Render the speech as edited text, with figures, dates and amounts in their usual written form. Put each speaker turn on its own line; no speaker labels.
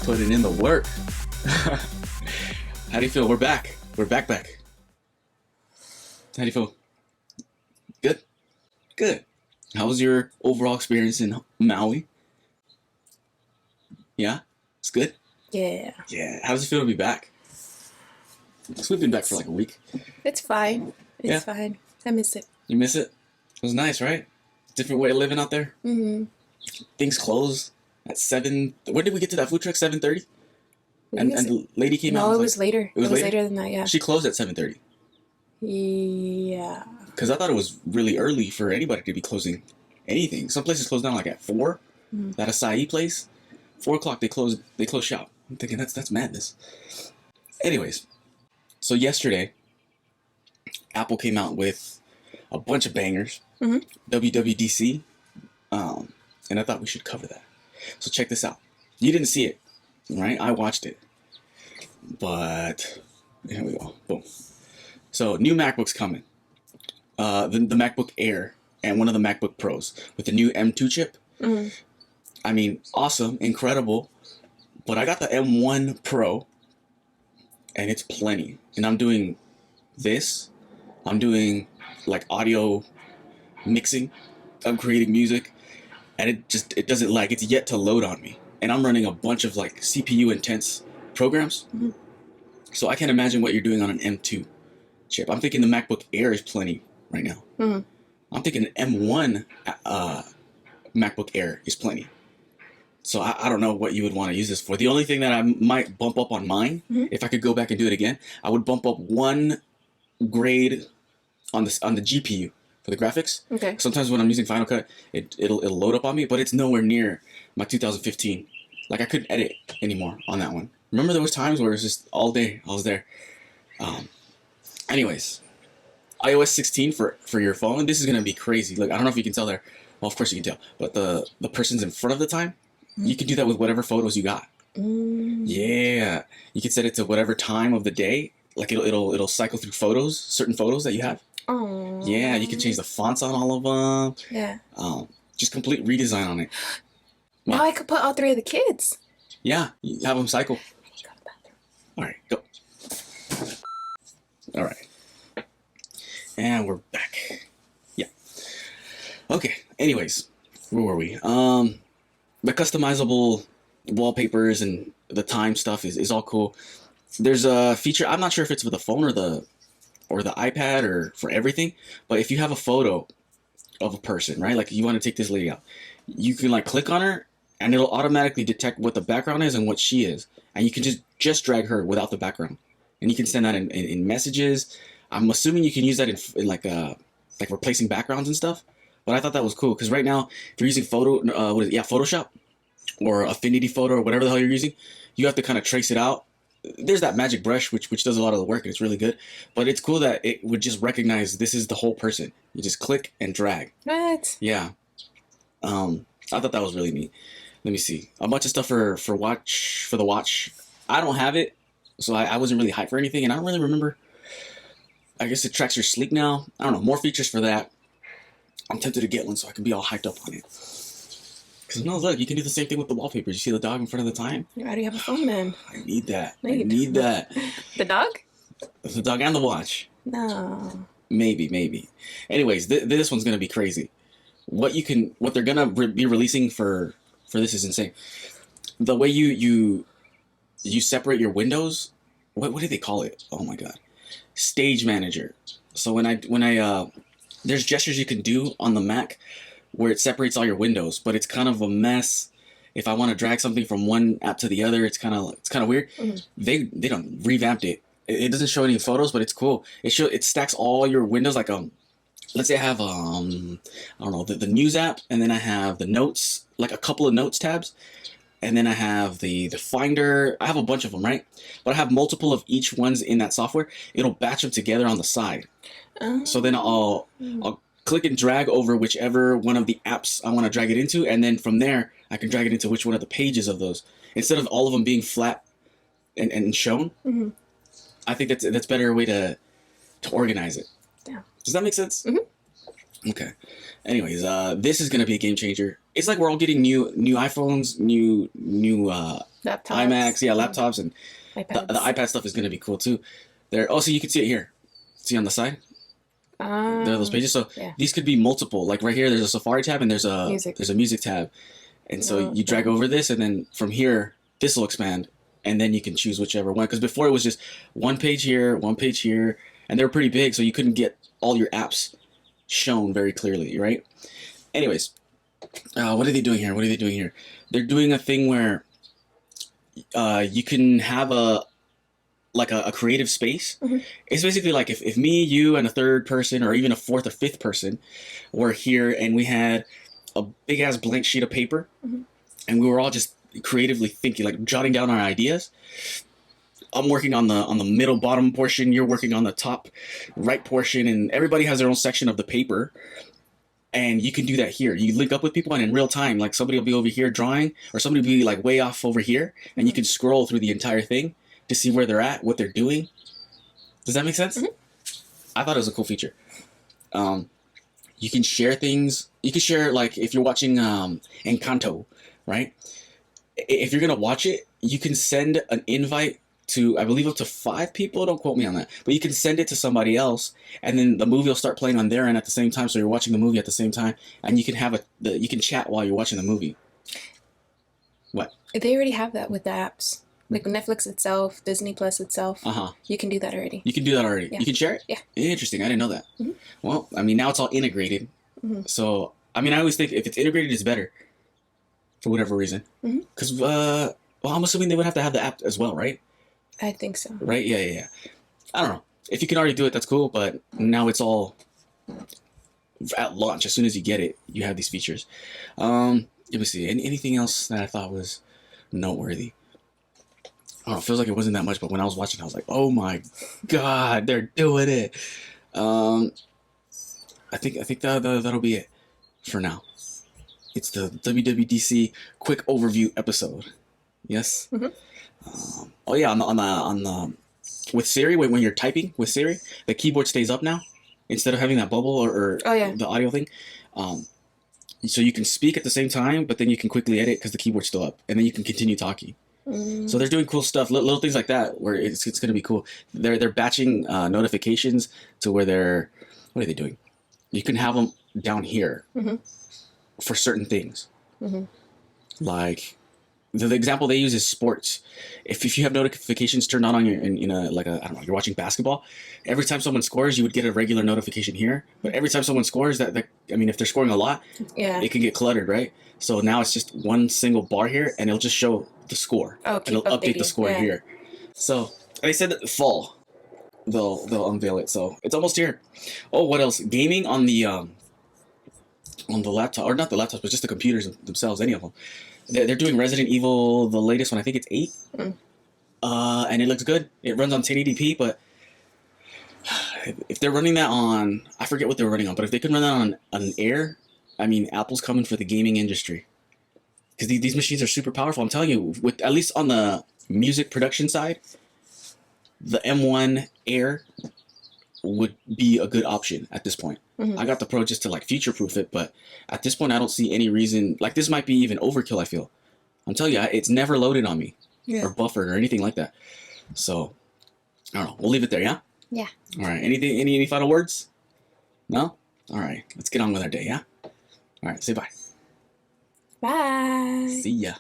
Putting in the work. How do you feel? We're back. We're back. How do you feel? Good? Good. How was your overall experience in Maui? Yeah? It's good?
Yeah.
Yeah. How does it feel to be back? So we've been back for like a week.
It's fine. It's fine. I miss it.
You miss it? It was nice, right? Different way of living out there.
Mm-hmm.
Things close at 7. When did we get to that food truck? 7:30? And the lady came out.
No, it was later. It was later than that, yeah.
She closed at 7:30.
Yeah.
Because I thought it was really early for anybody to be closing anything. Some places close down like at 4.
Mm-hmm.
That acai place, 4 o'clock they close shop. I'm thinking that's madness. Anyways, so yesterday, Apple came out with a bunch of bangers.
Mm-hmm.
WWDC, and I thought we should cover that. So check this out. You didn't see it, right? I watched it, but here we go. Boom. So new MacBook's coming. The MacBook Air and one of the MacBook Pros with the new M2 chip.
Mm-hmm.
I mean, awesome, incredible. But I got the M1 Pro, and it's plenty. And I'm doing this. I'm doing like audio mixing. I'm creating music, and it doesn't lag. It's yet to load on me, and I'm running a bunch of like CPU intense programs.
Mm-hmm.
So I can't imagine what you're doing on an M2 chip. I'm thinking the MacBook Air is plenty right now.
Mm-hmm.
I'm thinking an M1 MacBook Air is plenty. So I don't know what you would want to use this for. The only thing that I might bump up on mine, if I could go back and do it again, I would bump up one grade on the GPU for the graphics.
Okay.
Sometimes when I'm using Final Cut, it'll load up on me, but it's nowhere near my 2015. Like I couldn't edit anymore on that one. Remember there was times where it was just all day I was there. Anyways, iOS 16 for your phone. This is gonna be crazy. Look, I don't know if you can tell there. Well, of course you can tell, but the person's in front of the time. You can do that with whatever photos you got. Yeah, you can set it to whatever time of the day. Like it'll cycle through photos, certain photos that you have.
Oh.
Yeah, you can change the fonts on all of them.
Yeah.
Just complete redesign on it. Wow.
Now I could put all 3 of the kids.
Yeah, you have them cycle.
I need to go to the bathroom.
All right, go. All right, and we're back. Yeah. Okay. Anyways, where were we? The customizable wallpapers and the time stuff is all cool. There's a feature, I'm not sure if it's for the phone or the iPad or for everything, but if you have a photo of a person, right? Like you want to take this lady out, you can like click on her and it'll automatically detect what the background is and what she is. And you can just drag her without the background. And you can send that in messages. I'm assuming you can use that in like replacing backgrounds and stuff. But I thought that was cool because right now, if you're using Photoshop or Affinity Photo or whatever the hell you're using, you have to kind of trace it out. There's that magic brush which does a lot of the work and it's really good. But it's cool that it would just recognize this is the whole person. You just click and drag.
What?
Yeah. I thought that was really neat. Let me see. A bunch of stuff for the watch. I don't have it, so I wasn't really hyped for anything, and I don't really remember. I guess it tracks your sleep now. I don't know. More features for that. I'm tempted to get one so I can be all hyped up on it. Because no, look, you can do the same thing with the wallpapers. You see the dog in front of the time?
You already have a phone, man.
I need that. I need that.
The dog?
The dog and the watch.
No.
Maybe. Anyways, this one's gonna be crazy. What they're gonna be releasing for this is insane. The way you separate your windows. What do they call it? Oh my god. Stage Manager. So when I there's gestures you can do on the Mac where it separates all your windows, but it's kind of a mess. If I want to drag something from one app to the other, it's kind of weird. Mm-hmm. They don't revamped it. It doesn't show any photos, but it's cool. It stacks all your windows like let's say I have I don't know, the news app, and then I have the notes, like a couple of notes tabs, and then I have the Finder. I have a bunch of them, right? But I have multiple of each ones in that software. It'll batch them together on the side. So then I'll click and drag over whichever one of the apps I want to drag it into, and then from there I can drag it into which one of the pages of those, instead of all of them being flat and shown. Mm-hmm. I think that's a better way to organize it.
Yeah.
Does that make sense?
Mm-hmm.
Okay. Anyways, this is gonna be a game changer. It's like we're all getting new iPhones, new
Laptops.
iMacs, yeah, laptops, and
iPads.
the iPad stuff is going to be cool too. There. Oh, so you can see it here. See on the side. There are those pages. So
yeah.
these could be multiple. Like right here, there's a Safari tab and there's a
Music.
music tab. And so you drag over this, and then from here, this will expand, and then you can choose whichever one. Because before it was just one page here, and they were pretty big, so you couldn't get all your apps shown very clearly, right? Anyways, what are they doing here? They're doing a thing where you can have a creative space.
Mm-hmm.
It's basically like if me, you, and a third person, or even a fourth or fifth person were here, and we had a big ass blank sheet of paper,
mm-hmm.
and we were all just creatively thinking, like jotting down our ideas. I'm working on the middle bottom portion, you're working on the top right portion, and everybody has their own section of the paper. And you can do that here. You link up with people, and in real time, like somebody will be over here drawing, or somebody will be like way off over here, and you can scroll through the entire thing to see where they're at, what they're doing. Does that make sense?
Mm-hmm.
I thought it was a cool feature. You can share things. You can share, like, if you're watching Encanto, right? If you're going to watch it, you can send an invite to, I believe, up to 5 people. Don't quote me on that. But you can send it to somebody else, and then the movie will start playing on their end at the same time, so you're watching the movie at the same time, and you can have you can chat while you're watching the movie. What?
They already have that with the apps. Like Netflix itself, Disney Plus itself. You can do that already.
You can do that already.
Yeah.
You can share it?
Yeah.
Interesting. I didn't know that.
Mm-hmm.
Well, I mean, now it's all integrated.
Mm-hmm.
So, I mean, I always think if it's integrated, it's better. For whatever reason. Because, well, I'm assuming they would have to have the app as well, right?
I think so.
Right? Yeah. I don't know. If you can already do it, that's cool. But now it's all at launch. As soon as you get it, you have these features. Let me see. Anything else that I thought was noteworthy? I don't know, it feels like it wasn't that much, but when I was watching, I was like, oh my God, they're doing it. I think that'll be it for now. It's the WWDC quick overview episode. Yes?
Mm-hmm.
Oh yeah, on the with Siri, when you're typing with Siri, the keyboard stays up now instead of having that bubble or the audio thing. So you can speak at the same time, but then you can quickly edit because the keyboard's still up, and then you can continue talking. So they're doing cool stuff, little things like that, where it's going to be cool. They're batching notifications to where what are they doing? You can have them down here for certain things. Like the example they use is sports. If you have notifications turned on your I don't know, you're watching basketball, every time someone scores, you would get a regular notification here. But every time someone scores, if they're scoring a lot, it can get cluttered, right? So now it's just one single bar here, and it'll just show the score.
And
it'll update the score here. So they said that fall they'll unveil it. So it's almost here. Oh, what else? Gaming on the laptop, or not the laptops, but just the computers themselves. Any of them. They're doing Resident Evil, the latest one. I think it's 8. And it looks good. It runs on 1080p, but if they're running that on, I forget what they're running on, but if they could run that on Air, I mean, Apple's coming for the gaming industry. Because these machines are super powerful. I'm telling you, with at least on the music production side, the M1 Air would be a good option at this point. I got the Pro just to like future-proof it, but at this point, I don't see any reason. Like, this might be even overkill, I feel. I'm telling you, it's never loaded on me or buffered or anything like that. So, I don't know. We'll leave it there, yeah?
Yeah.
All right. Any final words? No? All right. Let's get on with our day, yeah? All right. Say bye.
Bye.
See ya.